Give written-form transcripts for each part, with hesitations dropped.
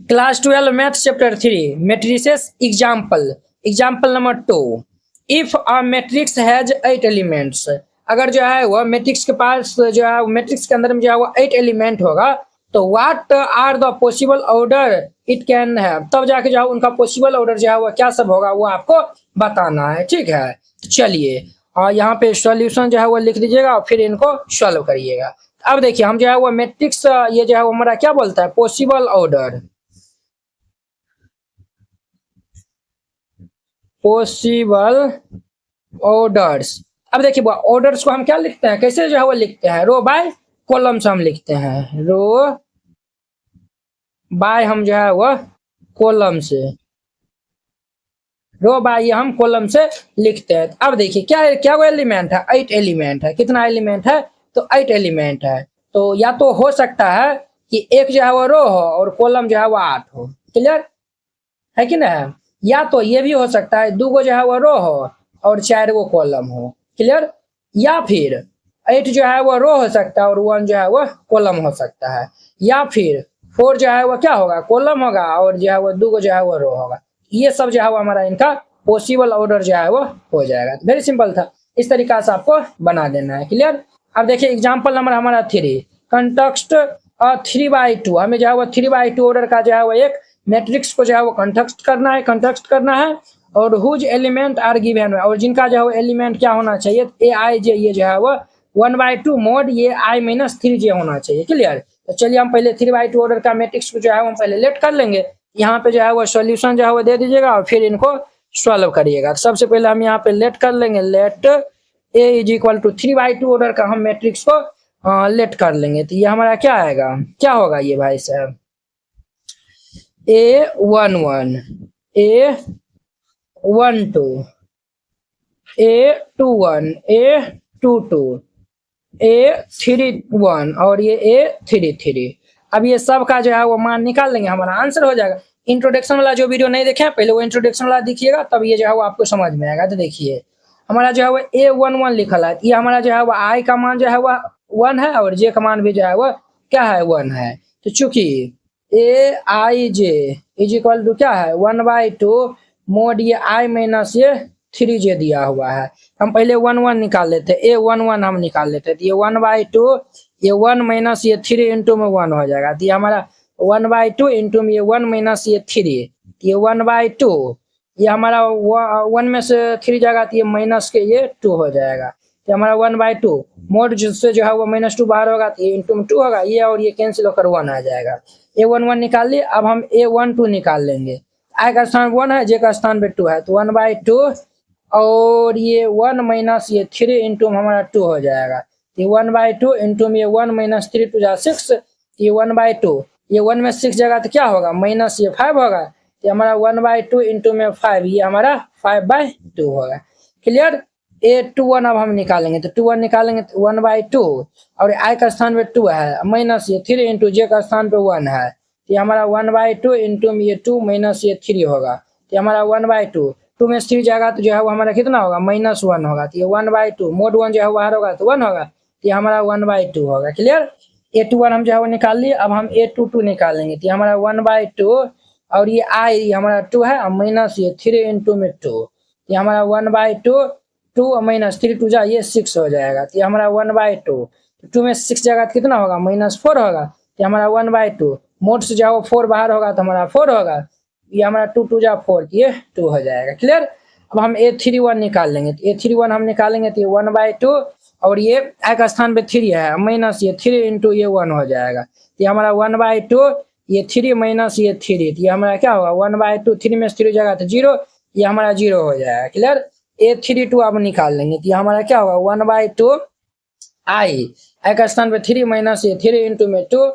Class 12 math chapter 3 matrices example example number 2। If a matrix has 8 elements, अगर जो है वह मैट्रिक्स के पास जो है मैट्रिक्स के अंदर में जो है वो 8 एलिमेंट होगा तो what are the possible order it can have, तब जाके जो है उनका पॉसिबल ऑर्डर जो है वो क्या सब होगा वो आपको बताना है। ठीक है, तो चलिए और यहाँ पे सॉल्यूशन जो है वो लिख दीजिएगा और फिर इनको सॉल्व करिएगा। अब देखिए हम जो है वो मैट्रिक्स ये जो है वो हमारा क्या बोलता है, पॉसिबल ऑर्डर, पॉसिबल ऑर्डर्स। अब देखिए ऑर्डर्स को हम क्या लिखते हैं, कैसे जो है वो लिखते हैं, रो बाय कॉलम से हम लिखते हैं, रो बाय हम जो है वो कॉलम से, रो बाय हम कॉलम से लिखते हैं। अब देखिए क्या है, क्या वो एलिमेंट है, 8 एलिमेंट है। कितना एलिमेंट है, तो 8 एलिमेंट है। तो या तो हो सकता है कि एक जो है वो रो हो और कॉलम जो है वो 8 हो। क्लियर है कि ना, या तो ये भी हो सकता है दो गो जो है वो रो हो और 4 गो कॉलम हो। क्लियर, या फिर 8 जो है वो रो हो सकता है और 1 जो है वो कॉलम हो सकता है, या फिर 4 जो है वो क्या होगा, कॉलम होगा और जो है वो 2 गो जो है वो रो होगा। ये सब जो है वो हमारा इनका पॉसिबल ऑर्डर जो है वो हो जाएगा। वेरी सिंपल था, इस तरीका से आपको बना देना है। क्लियर। अब देखिए एग्जाम्पल नंबर हमारा 3, कंटेक्स्ट 3/2। हमें जो है वो 3/2 ऑर्डर का जो है वो एक मैट्रिक्स को जो है वो कंटेक्स्ट करना है और हुज एलिमेंट आर गिवन, और जिनका जो है वो एलिमेंट क्या होना चाहिए, ए आई जे, ये जो है वो 1/2 मोड ये i-3j होना चाहिए। क्लियर। तो चलिए हम पहले 3/2 ऑर्डर का मैट्रिक्स को जो है हम पहले लेट कर लेंगे। यहाँ पे जो है वो सॉल्यूशन जो है वो दे दीजिएगा और फिर इनको सॉल्व करिएगा। सबसे पहले हम यहाँ पे लेट कर लेंगे, let a is equal to 3/2 order का हम मैट्रिक्स को लेट कर लेंगे। तो ये हमारा क्या आएगा, क्या होगा ये भाई साहब, A11, A12, A21, A22, A31 और ये A33। अब ये सब का जो है वो मान निकाल लेंगे, हमारा आंसर हो जाएगा। इंट्रोडक्शन वाला जो वीडियो नहीं देखे पहले वो इंट्रोडक्शन वाला देखिएगा, तब ये जो है वो आपको समझ में आएगा। तो देखिए हमारा जो है वो A11 लिखा है, ये हमारा जो है वो I का मान जो है वो 1 है और J का मान भी जो है वो क्या है, 1 है। तो चूंकि A-I-J इज इक्वल टू क्या है, 1/2 मोड ये I- 3j दिया हुआ है। हम पहले 1 निकाल लेते, A11 हम निकाल लेते, तो ये 1/2 ये 1 माइनस ये 3 इंटू में 1 हो जाएगा। तो ये हमारा 1/2 इंटू में ये 1 माइनस ये 3, ये 1/2 ये हमारा 1 में से 3 जाएगा तो ये माइनस के ये 2 हो जाएगा। तो हमारा 1/2 मोड जिससे जो है वो -2 बाहर होगा तो ये इंटू में 2 होगा, ये और ये कैंसिल होकर 1 आ जाएगा। A11 निकाल लिए। अब हम A12 निकाल लेंगे। I का स्थान 1 है, J का स्थान पे 2 है, तो 1/2 और ये 1 माइनस ये 3 इंटू हमारा 2 हो जाएगा। ये 1/2 इंटू में 1 माइनस 3 2 जा 6, ये 1/2 ये 1 में 6 जगह तो क्या होगा, माइनस ये 5 होगा। ये हमारा 1/2 इंटू में 5, ये हमारा 5/2 होगा। क्लियर। A21 अब हम निकालेंगे, तो 21 निकालेंगे तो 1/2 और I का स्थान पे 2 है, माइनस ये 3 इंटू J का स्थान पे 1 है, तो ये हमारा 1/2 इंटू में ये 2 माइनस ये 3 होगा। तो हमारा 1/2 2 में 3 जाएगा तो जो है वो हमारा कितना होगा, -1 होगा। तो ये 1/2 मोड 1 जो है बाहर होगा तो 1 होगा, तो ये हमारा 1/2 होगा। क्लियर। A21 हम जो है वो निकाल लिए। अब हम A22 निकालेंगे, तो हमारा 1/2 और ये I हमारा 2 है और माइनस ये 3 इंटू में 2, ये हमारा 1/2 2 माइनस 3 2 जा ये 6 हो जाएगा। तो ये हमारा 1/2 2 में 6 जाएगा तो कितना होगा, -4 होगा। तो हमारा 1/2 मोड से जो है वो 4 बाहर होगा तो हमारा 4 होगा, ये हमारा 2 2 जा 4, ये 2 हो जाएगा। क्लियर। अब हम A31 निकाल लेंगे, तो A31 हम निकालेंगे तो ये 1/2 और ये I का स्थान पे 3 है, माइनस ये 3 इंटू ये 1 हो जाएगा। तो ये हमारा 1/2 ये 3 माइनस ये 3, तो ये हमारा क्या होगा, 1/2 3 में 3 जाएगा तो 0, ये हमारा 0 हो जाएगा। क्लियर। A32 आप निकाल लेंगे, तो ये हमारा क्या होगा, 1/2 I का स्थान पे 3 माइनस ये 3 इंटू में 2,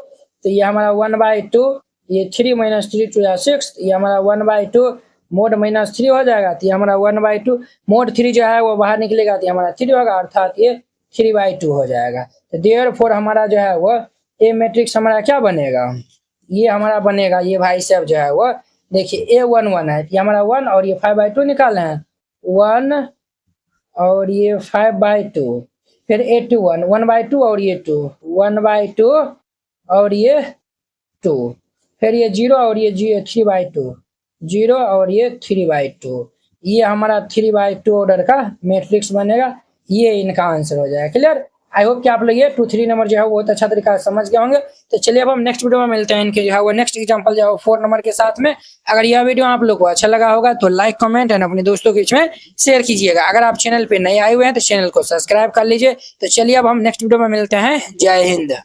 तो ये हमारा 1/2 ये 3 माइनस 3 2 या 6, ये हमारा 1/2 मोड -3 हो जाएगा। तो ये हमारा 1/2 मोड 3 जो है वो बाहर निकलेगा तो हमारा 3 होगा, अर्थात ये 3/2 हो जाएगा। तो देयरफॉर हमारा जो है वो ए मैट्रिक्स हमारा क्या बनेगा, ये हमारा बनेगा, ये भाई साहब जो है वो देखिए A11 है, ये हमारा 1 और ये 5/2 निकाले हैं, 1 और ये 5/2, फिर A21 1/2 और ये 2 1/2 और ये 2, फिर ये 0 और ये 3/2, 0 और ये 3/2, ये हमारा 3/2 ऑर्डर का मैट्रिक्स बनेगा। ये इनका आंसर हो जाएगा। क्लियर? आई होप कि आप लोग ये 2, 3 नंबर जो है बहुत अच्छा तरीका से समझ गए होंगे। तो चलिए अब हम नेक्स्ट वीडियो में मिलते हैं इनके जो है वो नेक्स्ट एग्जांपल जो है 4 नंबर के साथ में। अगर यह वीडियो आप लोग को अच्छा लगा होगा तो लाइक, कमेंट एंड अपने दोस्तों के बीच में शेयर कीजिएगा। अगर आप चैनल पे नए आए हुए हैं तो चैनल को सब्सक्राइब कर लीजिए। तो चलिए अब हम नेक्स्ट वीडियो में मिलते हैं। जय हिंद।